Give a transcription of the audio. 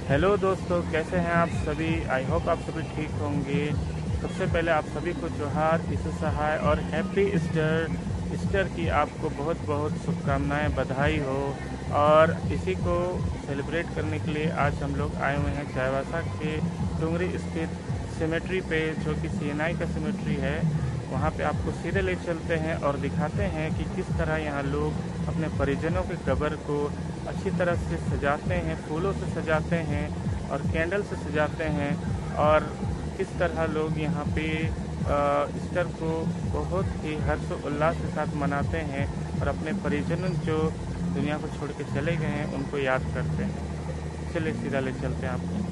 Hello दोस्तों, कैसे हैं आप सभी। आई होप आप सभी ठीक होंगे। सबसे पहले आप सभी को जोहार, ईसा सहाय और हैप्पी ईस्टर। ईस्टर की आपको बहुत बहुत शुभकामनाएं, बधाई हो। और इसी को सेलिब्रेट करने के लिए आज हम लोग आए हुए हैं चाईबासा के टुंगरी स्थित सिमेट्री पे, जो कि सीएनआई का सिमेट्री है। वहाँ पे आपको सीधे ले चलते हैं और दिखाते हैं कि किस तरह यहाँ लोग अपने परिजनों के कब्र को अच्छी तरह से सजाते हैं, फूलों से सजाते हैं और कैंडल से सजाते हैं। और किस तरह लोग यहाँ पे ईस्टर को बहुत ही हर्षोल्लास के साथ मनाते हैं और अपने परिजनों जो दुनिया को छोड़ के चले गए हैं उनको याद करते हैं। चलिए सीधा ले चलते हैं आपको।